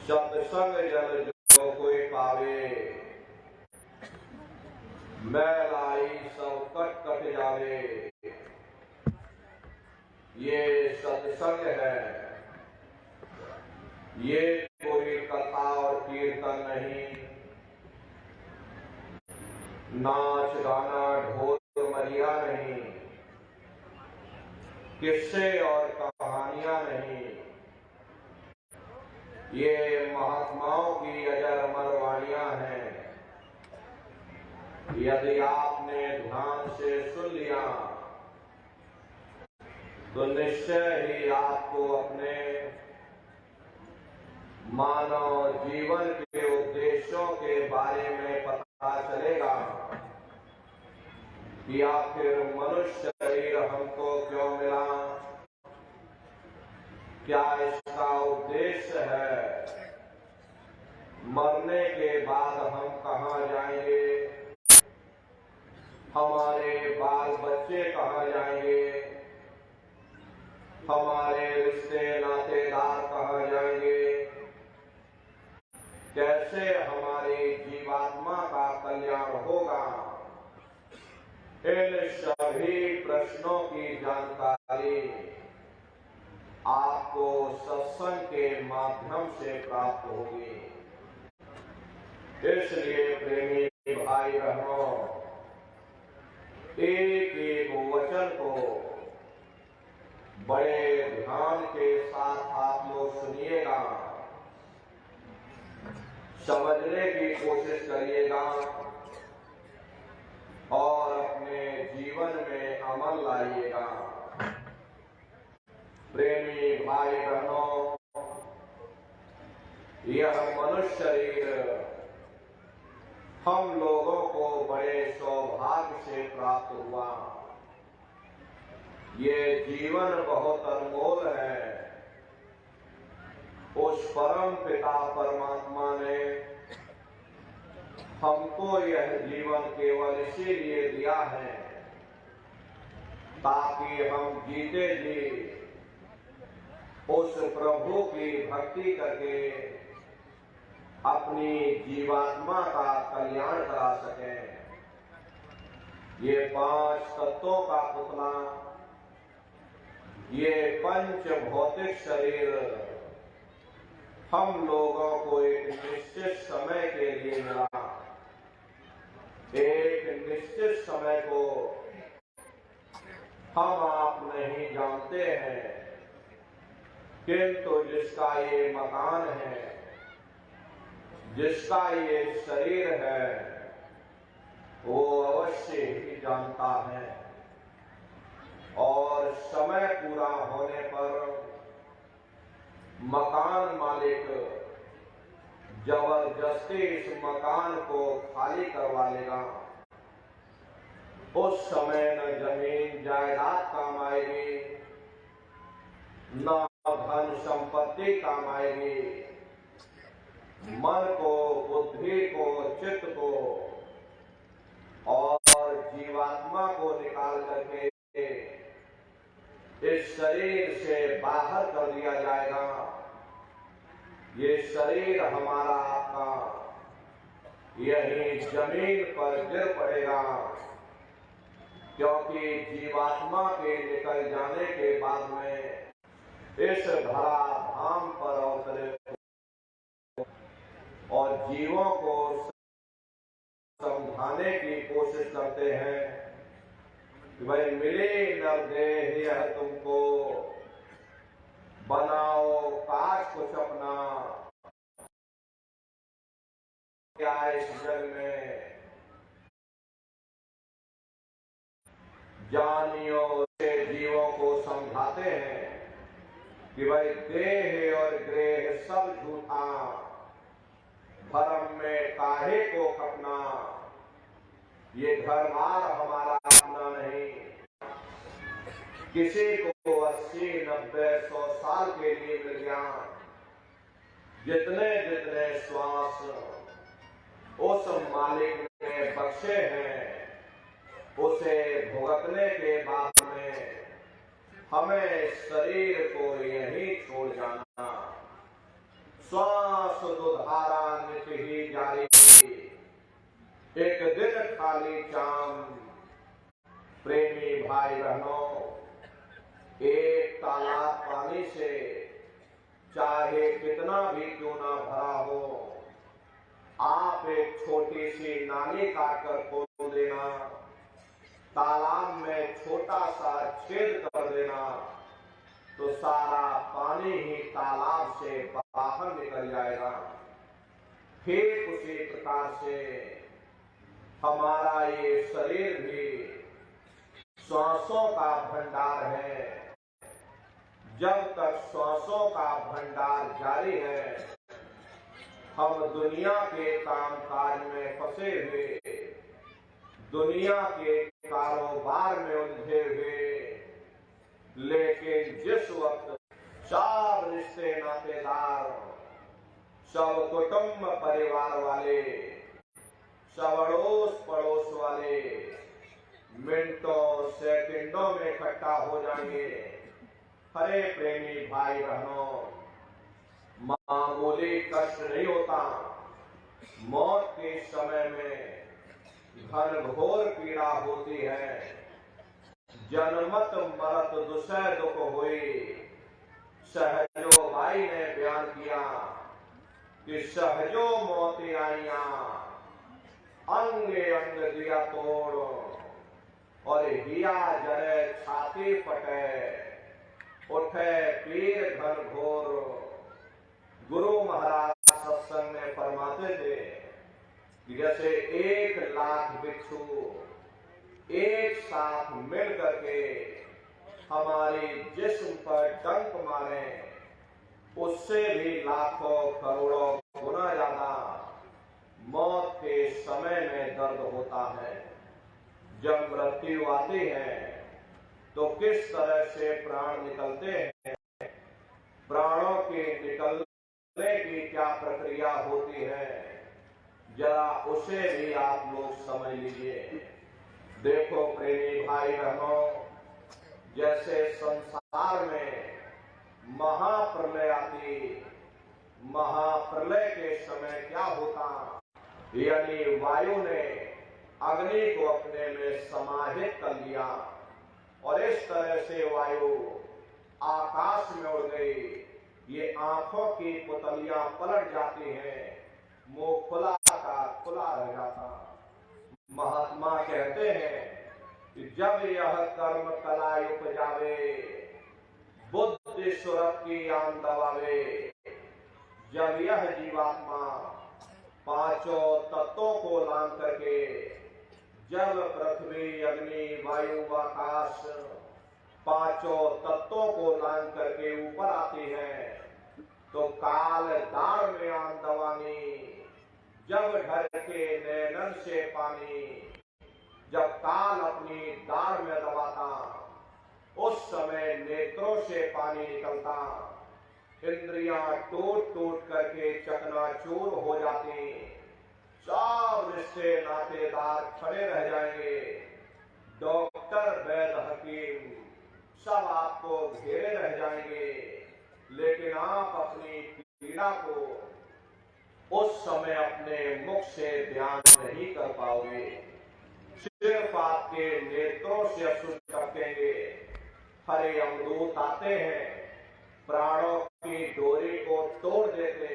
सत्संग जल जो कोई पावे, मैलाई सब कट कट जावे। ये सत्संग है, ये कोई कथा और कीर्तन नहीं, नाच गाना ढोल मरिया नहीं, किस्से और कहानियां नहीं। ये महात्माओं की अजर अमर वाणियां हैं। यदि आपने ध्यान से सुन लिया तो निश्चय ही आपको अपने मानव जीवन के उद्देश्यों के बारे में पता चलेगा कि आखिर मनुष्य शरीर हमको क्यों मिला, क्या इसका उद्देश्य है, मरने के बाद हम कहाँ जाएंगे, हमारे बाल बच्चे कहाँ जाएंगे, हमारे रिश्ते नातेदार कहाँ जाएंगे, कैसे हमारी जीवात्मा का कल्याण होगा। इन सभी प्रश्नों की जानकारी आपको सत्संग के माध्यम से प्राप्त होगी। इसलिए प्रेमी भाई बहनों, एक एक वचन को बड़े ध्यान के साथ आप लोग सुनिएगा, समझने की कोशिश करिएगा और अपने जीवन में अमल लाइएगा। प्रेमी भाई बहनों, यह मनुष्य शरीर हम लोगों को बड़े सौभाग्य से प्राप्त हुआ। ये जीवन बहुत अनमोल है। उस परम पिता परमात्मा ने हमको यह जीवन केवल इसीलिए दिया है ताकि हम जीते जी उस प्रभु की भक्ति करके अपनी जीवात्मा का कल्याण करा सकें। ये 5 तत्वों का पुतला, ये पंच भौतिक शरीर हम लोगों को एक निश्चित समय के लिए मिला। एक निश्चित समय को हम आप नहीं जानते हैं, किंतु जिसका ये मकान है, जिसका ये शरीर है, वो अवश्य ही जानता है। और समय पूरा होने पर मकान मालिक जबरदस्ती इस मकान को खाली करवा लेगा। उस समय न जमीन जायदाद काम आएगी, न धन संपत्ति काम आएगी। मन को, बुद्धि को, चित्त को और जीवात्मा को निकाल करके इस शरीर से बाहर कर दिया जाएगा। ये शरीर हमारा आपका यही जमीन पर गिर पड़ेगा, क्योंकि जीवात्मा के निकल जाने के बाद में इस धरा धाम पर अवतरे और जीवों को समझाने की कोशिश करते हैं कि भाई मिले नरदेह यह तुमको, बनाओ काश कुछ अपना, क्या इस जग में जानियो से जीवों को समझाते हैं कि भाई देह और ग्रह सब झूठा, धर्म में काहे को खपना, ये घर बार हमारा अपना नहीं। किसी को 80, 90, 100 साल के लिए मिल गया। जितने जितने श्वास उस मालिक ने बख्शे हैं, उसे भुगतने के बाद में हमें शरीर को यहीं छोड़ जाना। श्वास दुधारा नित ही जारी, एक दिन खाली चाम। प्रेमी भाई बहनों, एक तालाब पानी से चाहे कितना भी क्यों ना भरा हो, आप एक छोटी सी नाली काटकर खोल देना, तालाब में छोटा सा छेद कर देना, तो सारा पानी ही तालाब से बाहर निकल जाएगा। ठीक उसी प्रकार से हमारा ये शरीर भी श्वासों का भंडार है। जब तक श्वासों का भंडार जारी है, हम दुनिया के कामकाज में फंसे हुए, दुनिया के कारोबार में उलझे हुए, लेकिन जिस वक्त चार रिश्ते नातेदार, सब कुटुंब परिवार वाले, सब अड़ोस पड़ोस वाले मिनटों सेकंडों में इकट्ठा हो जाएंगे, हरे प्रेमी भाई बहनों, मामूली कष्ट नहीं होता। मौत के समय में घनघोर पीड़ा होती है। जनमत मरत दुसह दुख हुई। सहजो भाई ने बयान किया कि सहजो मौतें आईया, अंगे अंग दिया तोड़, और हिया जरे छाती फटे, उठे पीर घनघोर। गुरु महाराज सत्संग में फरमाते थे कि जैसे 1,00,000 बिच्छू एक साथ मिल करके हमारी जिस्म पर डंक मारे, उससे भी लाखों करोड़ों गुना ज्यादा मौत के समय में दर्द होता है। जब मृत्यु आती है तो किस तरह से प्राण निकलते हैं, प्राणों के निकलने की क्या प्रक्रिया होती है, जरा उसे भी आप लोग समझ लीजिए। देखो प्रेमी भाई बहनों, जैसे संसार में महाप्रलय आती, महाप्रलय के समय क्या होता, यानी वायु ने अग्नि को अपने में समाहित कर लिया और इस तरह से वायु आकाश में उड़ गई। ये आंखों की पुतलियां पलट जाती हैं, मुंह खुला का खुला रह जाता। महात्मा कहते हैं कि जब यह कर्म कलाई उपजावे, बुद्धि सुरत की आन दबावे, जब यह जीवात्मा पांचों तत्वों को लान करके जल पृथ्वी अग्नि वायु आकाश पांचों तत्वों को लान करके ऊपर आती है, तो काल दार में आन दवानी, जब ढर के नैनन से पानी, जब काल अपनी दार में दबाता, उस समय नेत्रों से पानी निकलता, इंद्रियां टूट टूट करके चकनाचूर हो जाती, चार रिश्ते नातेदार खड़े रह जाएंगे, डॉक्टर वैद हकीम सब आपको घेरे रह जाएंगे, लेकिन आप अपनी पीड़ा को उस समय अपने मुख से बयान नहीं कर पाओगे। सिर्फ आपके नेत्रों से अश्रु टपकेंगे। हरे अमदूत आते हैं, प्राणों की डोरी को तोड़ देते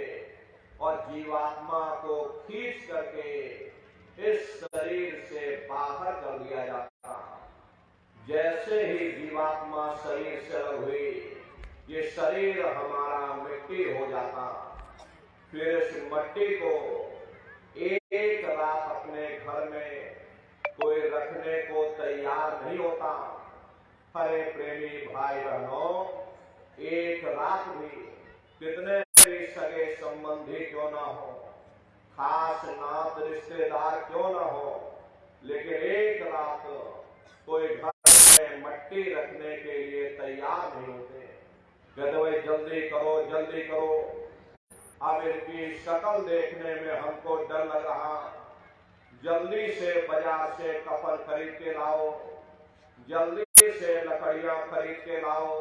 और जीवात्मा को खींच करके इस शरीर से बाहर कर दिया जाता। जैसे ही जीवात्मा शरीर से अलग हुई, ये शरीर हमारा मिट्टी हो जाता। फिर इस मिट्टी को एक रात अपने घर में कोई रखने को तैयार नहीं होता। हरे प्रेमी भाई बहनों, एक रात भी कितने भी सगे संबंधी क्यों ना हो, खास नात रिश्तेदार क्यों ना हो, लेकिन एक रात कोई घर में मिट्टी रखने के लिए तैयार नहीं होते। कहते भाई जल्दी करो जल्दी करो, अब इनकी शक्ल देखने में हमको डर लग रहा, जल्दी से बाजार से कफन खरीद के लाओ, जल्दी से लकड़ियां खरीद के लाओ,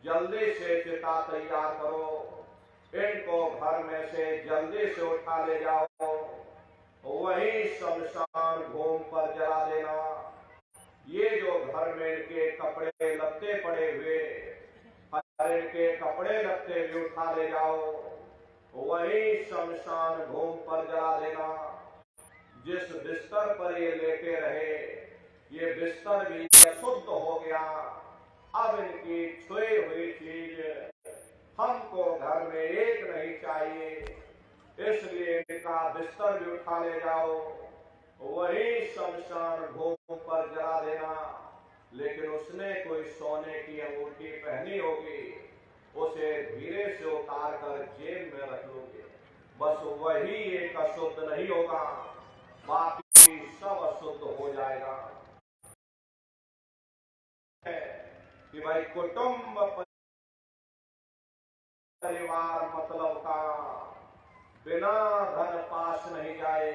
जल्दी से चिता तैयार करो। इनको घर में से जल्दी से उठा ले जाओ, वही शमशान भूमि पर जला देना। ये जो घर में इनके कपड़े लत्ते पड़े हुए, हर इनके कपड़े लत्ते भी उठा ले जाओ, वही शमशान भूमि पर जला देना। जिस बिस्तर पर ये लेटे रहे, ये बिस्तर भी अशुद्ध हो गया। अब इनकी छुई हुई चीज हमको घर में एक नहीं चाहिए, इसलिए इनका बिस्तर भी उठा ले जाओ, वही शमशान भूमि पर जला देना। लेकिन उसने कोई सोने की अंगूठी पहनी होगी, उसे धीरे से उतार कर जेब में रख लोगे। बस वही एक अशुद्ध नहीं होगा, बाकी सब अशुद्ध हो जाएगा। कि भाई कुटुंब परिवार मतलब का बिना धन पास नहीं जाए।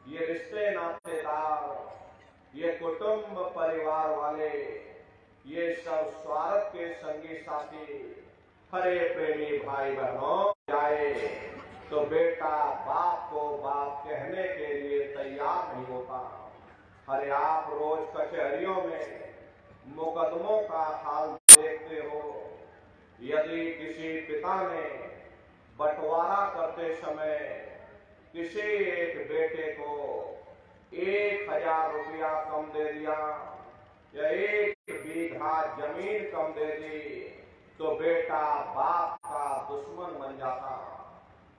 ये रिश्ते नातेदार, ये कुटुंब परिवार वाले, ये सब स्वार्थ के संगी साथी, हरे प्रेमी भाई बहनों, जाए तो बेटा बाप को बाप कहने के लिए तैयार नहीं होता। अरे आप रोज कचहरियों में मुकदमों का हाल देखते हो। यदि किसी पिता ने बंटवारा करते समय किसी एक बेटे को 1000 रुपया कम दे दिया या 1 बीघा जमीन कम दे दी, तो बेटा बाप का दुश्मन बन जाता,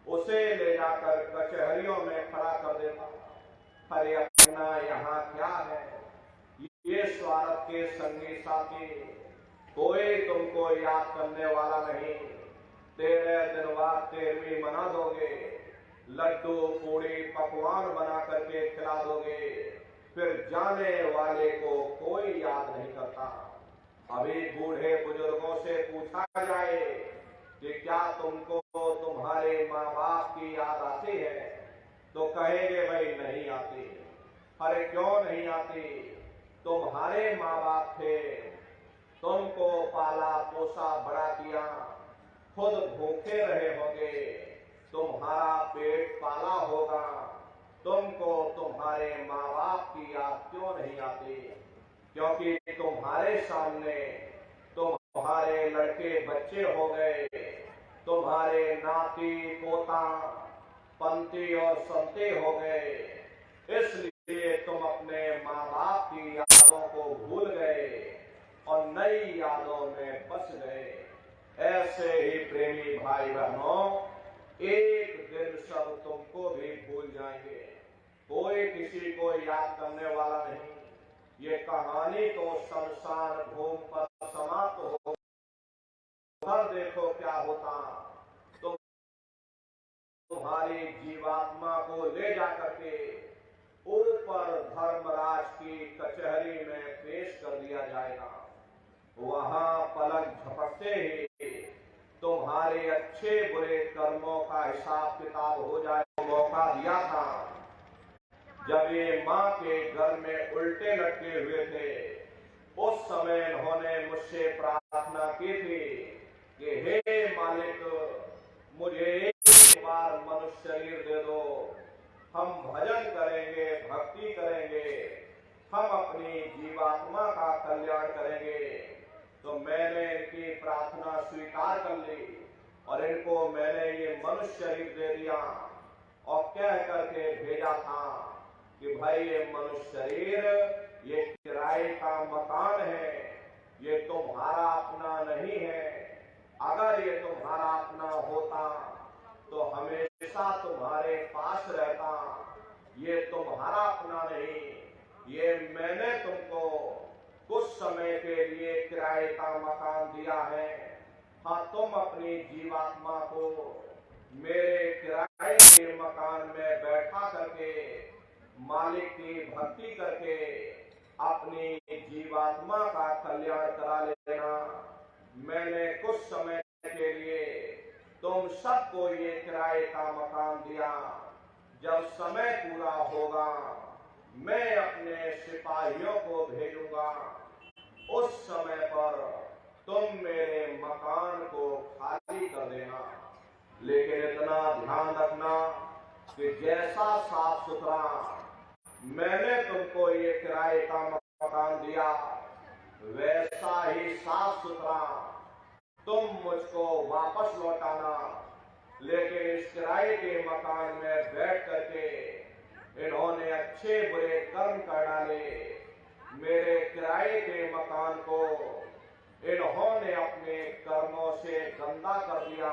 उसे ले जाकर कचहरियों में खड़ा कर देता। अरे अपना यहाँ क्या है, ये स्वार्थ के संगी साथी, कोई तुमको याद करने वाला नहीं। 13 दिन बाद 13वीं मना दोगे, लड्डू पूड़ी पकवान बना करके खिला दोगे, फिर जाने वाले को कोई याद नहीं करता। अभी बूढ़े बुजुर्गों से पूछा जाए कि क्या तुमको तुम्हारे माँ बाप की याद आती है, तो कहेंगे भाई नहीं आती। अरे क्यों नहीं आती, तुम्हारे माँ बाप थे, तुमको पाला पोसा बड़ा किया, खुद भूखे रहे होंगे, तुम्हारा पेट पाला होगा, तुमको तुम्हारे माँ बाप की याद क्यों नहीं आती? क्योंकि तुम्हारे सामने तुम्हारे लड़के बच्चे हो गए, तुम्हारे नाती पोता पंती और संते हो गए, इसलिए तुम अपने माँ बाप की यादों को भूल गए और नई यादों में बस गए। ऐसे ही प्रेमी भाई बहनों, एक दिन सब तुमको भी भूल जाएंगे, कोई किसी को याद करने वाला नहीं। ये कहानी तो शमशान भूमि पर समाप्त हो, उधर देखो क्या होता। तुम्हारी जीवात्मा को ले जाकर के ऊपर धर्मराज की कचहरी में पेश कर दिया जाएगा। वहां पलक झपकते ही तुम्हारे अच्छे बुरे कर्मों का हिसाब किताब हो जाए। मौका दिया था जब ये माँ के घर में उल्टे लटके हुए थे, उस समय इन्होंने मुझसे प्रार्थना की थी कि हे मालिक, मुझे एक बार मनुष्य शरीर दे दो, हम भजन करेंगे, भक्ति करेंगे, हम अपनी जीवात्मा का कल्याण करेंगे। तो मैंने इनकी प्रार्थना स्वीकार कर ली और इनको मैंने ये मनुष्य शरीर दे दिया और कह करके भेजा था कि भाई ये मनुष्य शरीर ये किराए का मकान है, ये तुम्हारा अपना नहीं है। अगर ये तुम्हारा अपना होता तो हमेशा तुम्हारे पास रहता। ये तुम्हारा अपना नहीं, ये मैंने तुमको कुछ समय के लिए किराए का मकान दिया है। हाँ, तुम अपनी जीवात्मा को मेरे किराए के मकान में बैठा करके मालिक की भक्ति करके अपनी जीवात्मा का कल्याण करा लेना। मैंने कुछ समय के लिए तुम सबको ये किराए का मकान दिया, जब समय पूरा होगा मैं अपने सिपाहियों को भेजूंगा, उस समय पर तुम मेरे मकान को खाली कर देना। लेकिन इतना ध्यान रखना कि जैसा साफ सुथरा मैंने तुमको ये किराए का मकान दिया, वैसा ही साफ सुथरा तुम मुझको वापस लौटाना। लेकिन इस किराए के मकान में बैठ करके इन्होंने अच्छे बुरे कर्म कर डाले। मेरे किराए के मकान को इन्होंने अपने कर्मों से गंदा कर दिया,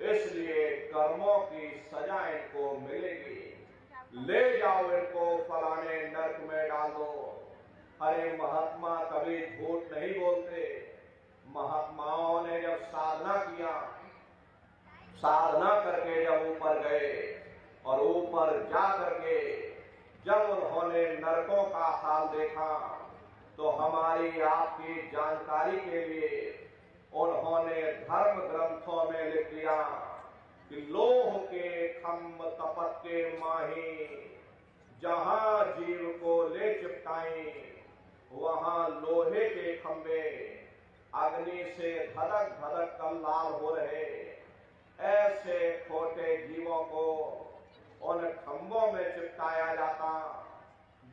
इसलिए कर्मों की सजा इनको मिलेगी। ले जाओ इनको फलाने नरक में डाल दो। अरे महात्मा कभी झूठ नहीं बोलते। महात्माओं ने जब साधना किया, साधना करके जब ऊपर गए और ऊपर जा करके जब उन्होंने नरकों का हाल देखा, तो हमारी आपकी जानकारी के लिए उन्होंने धर्म ग्रंथों में लिख दिया कि लोह के खम्भ तपत के माही, जहां जीव को ले चिपटाई वहां लोहे के खंभे अग्नि से धधक धधक कर लाल हो रहे। ऐसे छोटे जीवों को उन खंभों में चिपकाया जाता।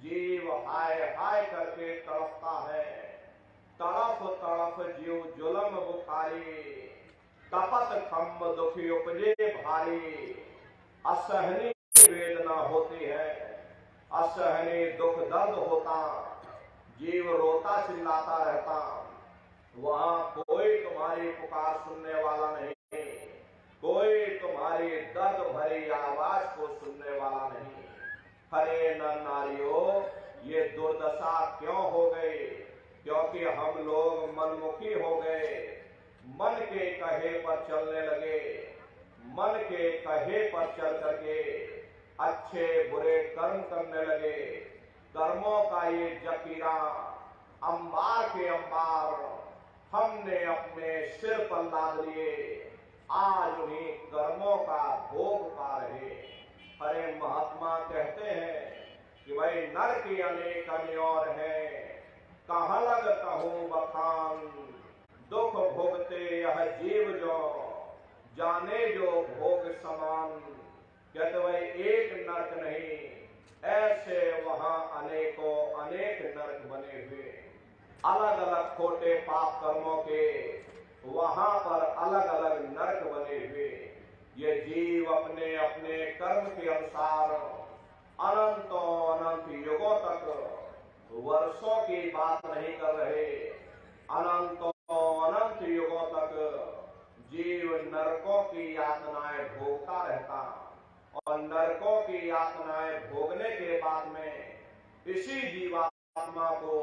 जीव हाय हाय करके तड़पता है। तड़प तड़प जीव जुलम बुखारी, तपत खम्भ दुखी उपजे भारी। असहनीय वेदना होती है, असहनीय दुख दर्द होता, जीव रोता चिल्लाता रहता। वहां कोई तुम्हारी पुकार सुनने वाला नहीं, कोई तुम्हारी दर्द भरी आवाज को सुनने वाला नहीं। हरे नर नारियों, ये दुर्दशा क्यों हो गई? क्योंकि हम लोग मनमुखी हो गए, मन के कहे पर चलने लगे। मन के कहे पर चल करके अच्छे बुरे कर्म करने लगे। कर्मों का ये जकीरा अंबार के अंबार हमने अपने सिर पर लाद लिए। आज उन्हीं कर्मों का भोग पा रहे। हरे महात्मा कहते हैं कि भाई नर के अनेक अन्योर है, कहाँ लग कहूं बखान। दुख भोगते यह जीव जो, जाने जो भोग समान। कहते भाई एक नरक नहीं, ऐसे वहां अनेकों अनेक नरक बने हुए। अलग अलग खोटे पाप कर्मों के वहां पर अलग अलग नरक बने हुए। ये जीव अपने अपने कर्म के अनुसार अनंतों अनंत युगों तक, वर्षों की बात नहीं कर रहे, अनंतों अनंत युगों तक जीव नरकों की यातनाएं भोगता रहता। और नरकों की यातनाएं भोगने के बाद में इसी जीवात्मा को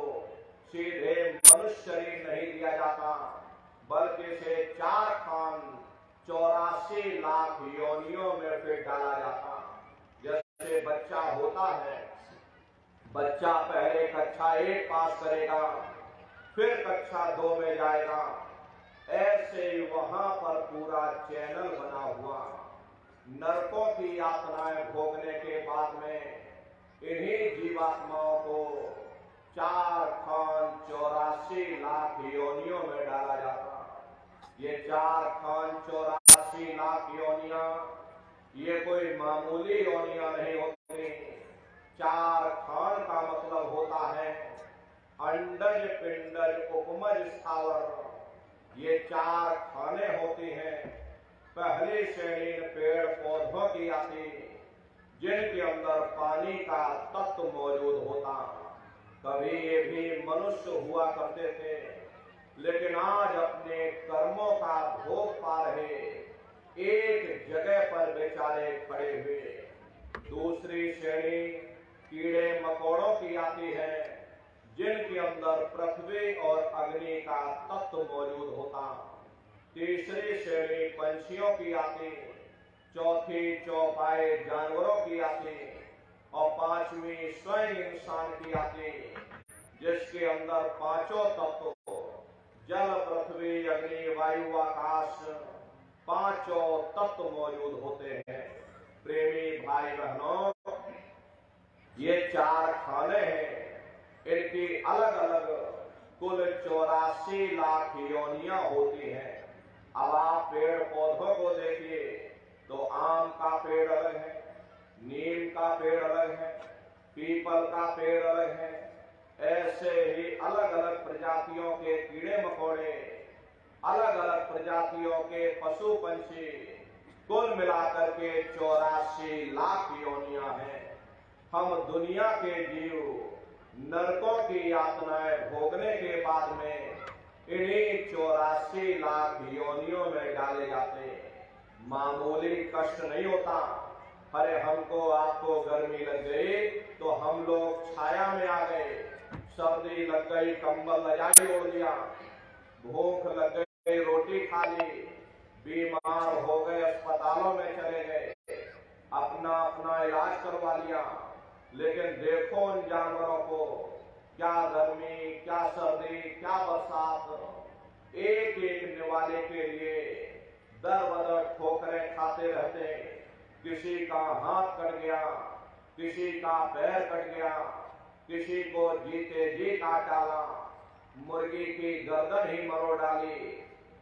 सीधे मनुष्य शरीर नहीं दिया जाता, बल्कि इसे 4 खान 84 लाख योनियों में फिर डाला जाता। जैसे बच्चा होता है, बच्चा पहले कक्षा 1 पास करेगा, फिर कक्षा 2 में जाएगा। ऐसे ही वहां पर पूरा चैनल बना हुआ। नरकों की यातनाएं भोगने के बाद में इन्हीं जीवात्माओं को 4 खान 84 लाख योनियों में डाला जाता। ये 4 खान 84 लाख योनियां ये कोई मामूली योनियां नहीं होती। 4 खान का मतलब होता है अंडज पिंडज उपमज स्थावर। ये 4 खाने होती हैं। पहली श्रेणी पेड़ पौधों की आती, जिनके अंदर पानी का तत्व मौजूद होता। कभी ये भी मनुष्य हुआ करते थे, लेकिन आज अपने कर्मों का भोग पा रहे एक जगह पर बेचारे खड़े हुए। दूसरी श्रेणी कीड़े मकोड़ों की आती है, जिनके अंदर पृथ्वी और अग्नि का तत्व मौजूद होता। तीसरी श्रेणी पंछियों की आती, चौथी चौपाई जानवरों की आती, और 5वीं स्वयं इंसान की आती, जिसके अंदर 5 तत्व जल पृथ्वी अग्नि वायु आकाश 5 तत्व मौजूद होते हैं। प्रेमी भाई बहनों, ये 4 खाने हैं, इनकी अलग अलग कुल 84 लाख योनियां होती हैं। अब आप पेड़ पौधों को देखिए तो आम का पेड़ अलग है, नीम का पेड़ अलग है, पीपल का पेड़ अलग है। ऐसे ही अलग अलग प्रजातियों के कीड़े मकोड़े, अलग अलग प्रजातियों के पशु पंछी, कुल मिलाकर के 84 लाख योनियां हैं। हम दुनिया के जीव नरकों की यातनाएं भोगने के बाद में इन्हीं 84 लाख योनियों में डाले जाते। मामूली कष्ट नहीं होता। अरे हमको आपको गर्मी लग गई तो हम लोग छाया में आ गए, सर्दी लग गई कंबल रजाई ओढ़ लिया, भूख लग गई रोटी खा ली, बीमार हो गए अस्पतालों में चले गए, अपना अपना इलाज करवा लिया। लेकिन देखो उन जानवरों को, क्या गर्मी, क्या सर्दी, क्या बरसात, एक एक निवाले के लिए दर बदर ठोकरें खाते रहते। किसी का हाथ कट गया, किसी का पैर कट गया, किसी को जीते जी काट डाला, मुर्गी की गर्दन ही मरोड़ डाली।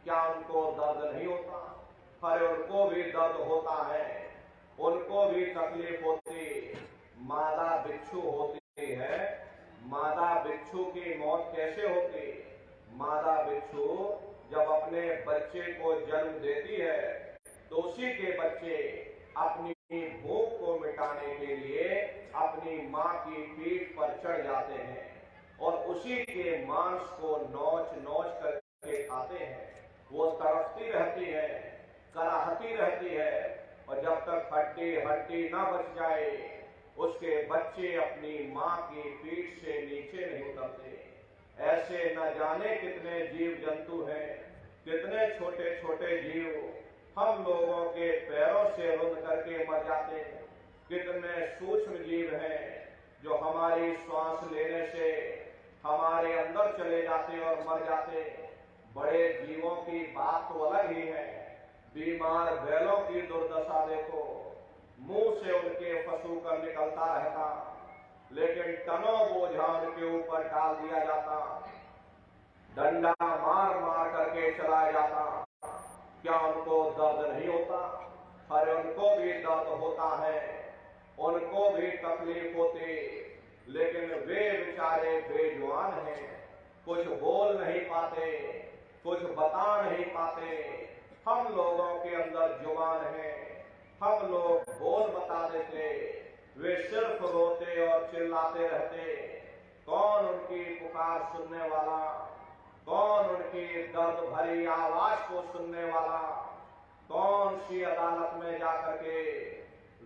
क्या उनको दर्द नहीं होता? अरे उनको भी दर्द होता है, उनको भी तकलीफ होती। मादा बिच्छू होती है, मादा बिच्छू की मौत कैसे होती? मादा बिच्छू जब अपने बच्चे को जन्म देती है तो उसी के बच्चे अपनी भूख को मिटाने के लिए अपनी मां की पीठ पर चढ़ जाते हैं और उसी के मांस को नोच नोच करके खाते हैं। वो तड़पती रहती है, कराहती रहती है, और जब तक हड्डी हड्डी न बच जाए उसके बच्चे अपनी मां की पीठ से नीचे नहीं उतरते। ऐसे न जाने कितने जीव जंतु हैं, कितने छोटे छोटे जीव हम लोगों के पैरों से रुंध करके मर जाते हैं। कितने सूक्ष्म जीव हैं जो हमारी श्वास लेने से हमारे अंदर चले जाते और मर जाते। बड़े जीवों की बात तो अलग ही है। बीमार बैलों की दुर्दशा देखो, मुंह से उनके फसूकर निकलता रहता, लेकिन टनों बोझा उनके ऊपर डाल दिया जाता, डंडा मार मार करके चलाया जाता। क्या उनको दर्द नहीं होता? अरे उनको भी दर्द होता है, उनको भी तकलीफ होती, लेकिन वे बेचारे बेजुबान हैं, कुछ बोल नहीं पाते, कुछ बता नहीं पाते। हम लोगों के अंदर जुबान है, हम लोग बोल बता देते, वे सिर्फ रोते और चिल्लाते रहते। कौन उनकी पुकार सुनने वाला, कौन उनकी दर्द भरी आवाज को सुनने वाला, कौन सी अदालत में जाकर के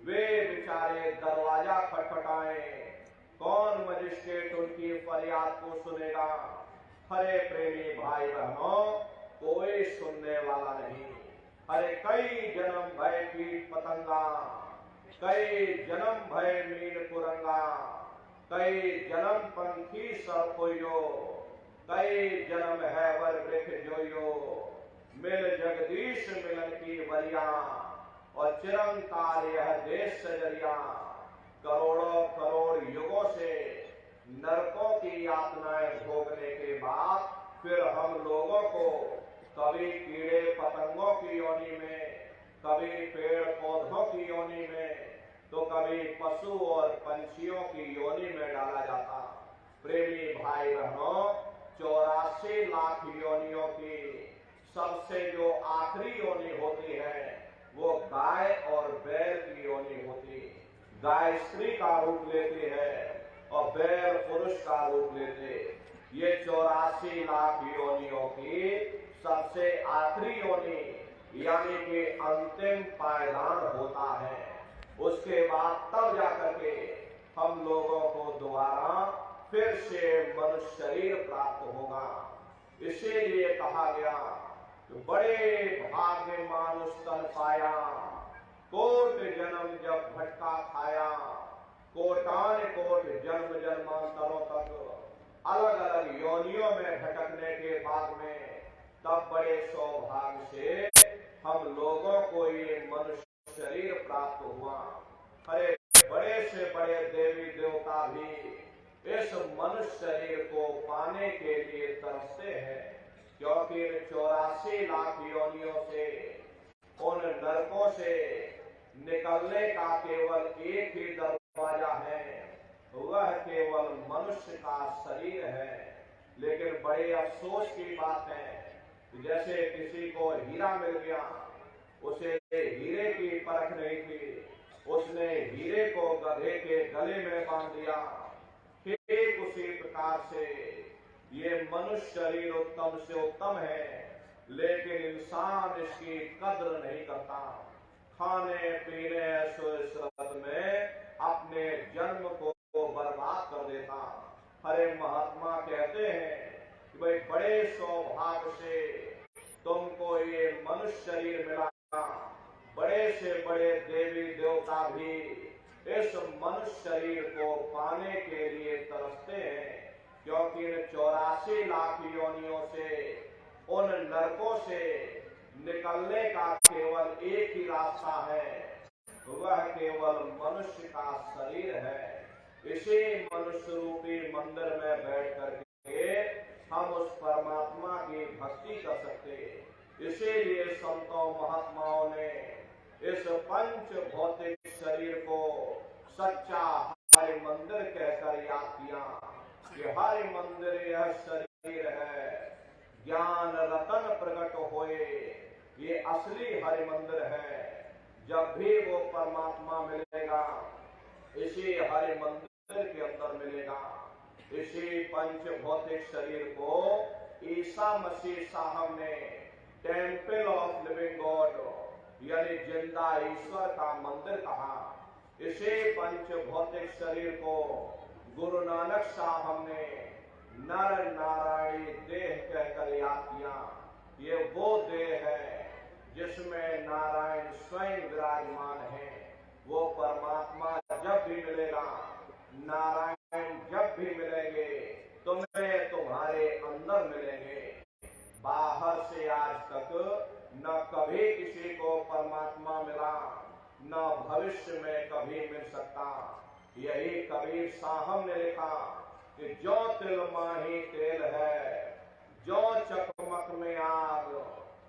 वे बेचारे दरवाजा खटखटाएं, कौन मजिस्ट्रेट उनकी फरियाद को सुनेगा? हरे प्रेमी भाई बहनों, कोई सुनने वाला नहीं। अरे कई जन्म भय कीट पतंगा, कई जन्म भय मीन कुरंगा, कई जन्म पंखी सरखोयो, कई जन्म है वर वृक्ष जोयो, मिल जगदीश मिलन की वरिया, और चिरंकार यह देश सजरिया। करोड़ों करोड़ युगों से नरकों की यातनाएं भोगने के बाद फिर हम लोगों को कभी कीड़े पतंगों की योनि में, कभी पेड़ पौधों की योनि में, तो कभी पशु और पंछियों की योनि में डाला जाता। प्रेमी भाई बहनों, 84 लाख योनियों की सबसे जो आखिरी योनि होती है वो गाय और बैल की योनि होती। गाय स्त्री का रूप लेती है और बैल पुरुष का रूप लेते। ये 84 लाख योनियों की सबसे आखिरी योनि यानी कि अंतिम पायदान होता है। उसके बाद तब जाकर के हम लोगों को दोबारा फिर से मनुष्य शरीर प्राप्त होगा। इसीलिए कहा गया कि बड़े भाग्य मानुष तन पाया, कोट जन्म जब भटका खाया, कोटान कोट जन्म जन्मांतरों तक अलग अलग योनियों में भटकने के बाद में तब बड़े सौभाग्य से हम लोगों को ये मनुष्य शरीर प्राप्त हुआ। अरे बड़े से बड़े देवी देवता भी इस मनुष्य शरीर को पाने के लिए तरसते हैं। क्योंकि इन 84 लाख योनियों से, उन नरकों से निकलने का केवल एक ही दरवाजा है, वह केवल मनुष्य का शरीर है। लेकिन बड़े अफसोस की बात है कि जैसे किसी को हीरा मिल गया, उसे हीरे की परख नहीं थी, उसने हीरे को गधे के गले में बांध दिया। ठीक उसी प्रकार से ये मनुष्य शरीर उत्तम से उत्तम है, लेकिन इंसान इसकी कद्र नहीं करता। खाने पीने ऐशो इशरत में अपने जन्म को बर्बाद कर देता। हरे महात्मा कहते हैं कि भाई बड़े सौभाग्य से तुमको ये मनुष्य शरीर मिला। बड़े से बड़े देवी देवता भी इस मनुष्य शरीर को पाने के लिए तरसते हैं, क्योंकि इन 84 लाख योनियों से, उन नरकों से निकलने का केवल एक ही रास्ता है, वह केवल मनुष्य का शरीर है। इसी मनुष्य रूपी मंदिर में बैठ करके हम उस परमात्मा की भक्ति कर सकते। इसीलिए संतों महात्माओं ने इस पंच भौतिक शरीर को सच्चा हरि मंदिर कहकर याद किया कि हरि मंदिर यह शरीर है, ज्ञान रतन प्रकट होए, ये असली हरि मंदिर है। जब भी वो परमात्मा मिलेगा, इसी हरि मंदिर के अंदर मिलेगा। इसी पंच भौतिक शरीर को ईसा मसीह साहब ने टेम्पल ऑफ लिविंग गॉड यानी जिंदा ईश्वर का मंदिर कहा। इसी पंच भौतिक शरीर को गुरु नानक साहब ने नर नारायणी देह कहकर याद किया। ये वो देह है जिसमें नारायण स्वयं विराजमान है। वो परमात्मा जब भी मिलेगा, नारायण जब भी मिलेंगे, तुम्हें तुम्हारे अंदर मिलेंगे। बाहर से आज तक न कभी किसी को परमात्मा मिला, न भविष्य में कभी मिल सकता। यही कबीर साहब ने लिखा कि जो तिल माही तेल है, जो चकमक में आग,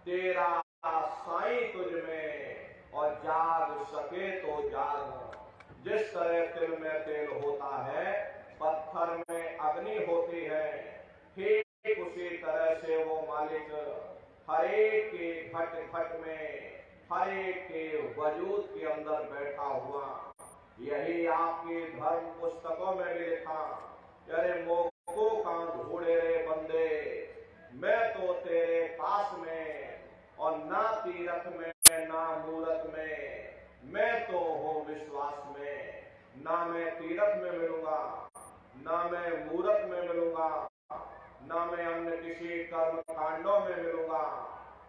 तेरा साईं तुझ में और जाग सके तो जाग। जिस तरह तिल में तेल होता है, पत्थर में अग्नि होती है, ठीक उसी तरह से वो मालिक हरेक के घट घट में, हरेक के वजूद के अंदर बैठा हुआ। यही आपकी धर्म पुस्तकों में भी लिखा, अरे मोको कां ढूंढे रे बंदे, मैं तो तेरे पास में, और ना तीरथ में ना मूरत में, मैं तो हूँ विश्वास में। ना मैं तीरथ में मिलूंगा, ना मैं मूरत में मिलूंगा, ना मैं अन्य किसी कर्म कांडों में मिलूंगा,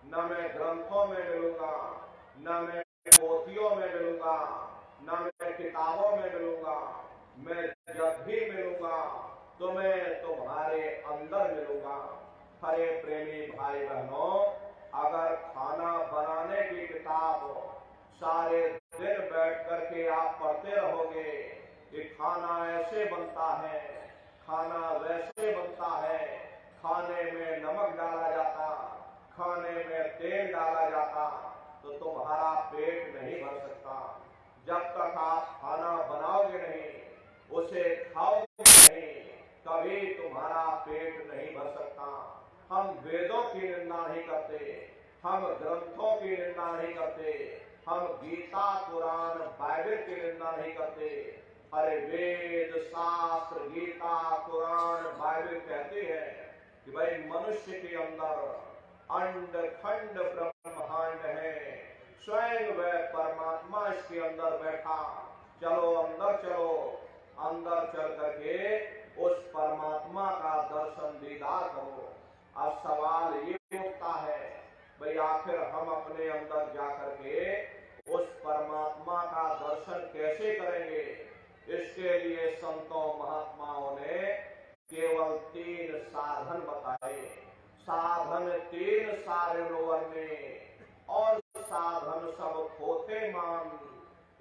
ना मैं ग्रंथों में मिलूंगा, ना मैं पोथियों में मिलूंगा, ना मैं किताबों में मिलूंगा। मैं जब भी मिलूंगा तो मैं तुम्हारे अंदर मिलूंगा। हरे प्रेमी भाई बहनों, अगर खाना बनाने की किताब सारे दिन बैठ करके आप पढ़ते रहोगे कि खाना ऐसे बनता है, खाना वैसे बनता है, खाने में नमक डाला जाता, खाने में तेल डाला जाता, तो तुम्हारा पेट नहीं भर सकता। जब तक आप खाना बनाओगे नहीं, उसे खाओगे नहीं, कभी तुम्हारा पेट नहीं भर सकता। हम वेदों की निंदा नहीं करते, हम ग्रंथों की निंदा नहीं करते, हम गीता कुरान बाइबल की निंदा नहीं करते। अरे वेद शास्त्र गीता कुरान बाइबल कहते हैं कि भाई मनुष्य के अंदर अंड खंड ब्रह्मांड है, स्वयं वह परमात्मा इसके अंदर बैठा। चलो अंदर चलो, अंदर चल करके उस परमात्मा का दर्शन दीदार करो। अब सवाल ये उठता है, भाई आखिर हम अपने अंदर जाकर के उस परमात्मा का दर्शन कैसे करेंगे? इसके लिए संतों महात्माओं ने केवल 3 साधन बताए। साधन 3 सारे वर्णे और साधन सब खोते मान।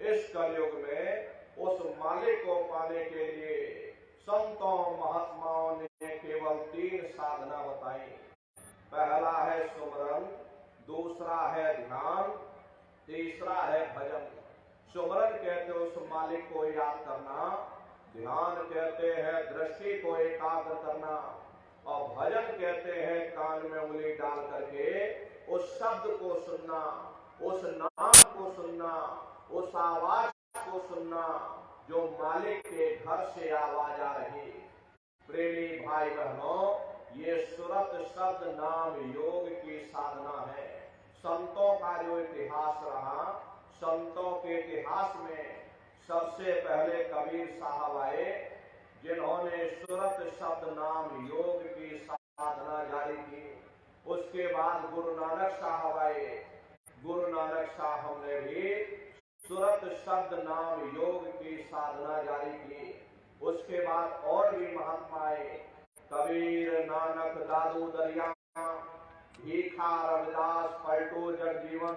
इस कलयुग में उस मालिक को पाने के लिए संतों महात्माओं ने केवल 3 साधना बताई। पहला दूसरा है ध्यान, तीसरा है भजन। सुमरन कहते उस मालिक को याद करना, ध्यान कहते हैं दृष्टि को एकाग्र करना, और भजन कहते हैं कान में उंगली डाल करके उस शब्द को सुनना, उस नाम को सुनना, उस आवाज को सुनना जो मालिक के घर से आवाज आ रही। प्रेमी भाई बहनों, ये सुरत शब्द नाम योग की साधना है। संतों का जो इतिहास रहा, संतों के इतिहास में सबसे पहले कबीर साहब आए, जिन्होंने सुरत शब्द नाम योग की साधना जारी की। उसके बाद गुरु नानक साहब आए, गुरु नानक साहब ने भी सुरत शब्द नाम योग की साधना जारी की। उसके बाद और भी महात्मा आए, कबीर, नानक, दादू दरिया, भीखा, रविदास, पलटू, जगजीवन।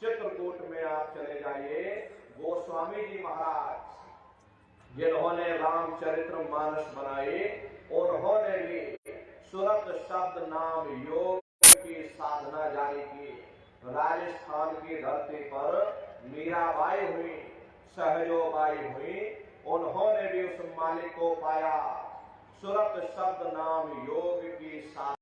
चित्रकूट में आप चले जाइए, गोस्वामी जी महाराज जिन्होंने रामचरित्र मानस बनाई, उन्होंने भी सुरत शब्द नाम योग की साधना जारी की। राजस्थान की धरती पर मीराबाई हुई, सहजोबाई हुई, उन्होंने भी उस मालिक को पाया। सुरत शब्द नाम योग की साधना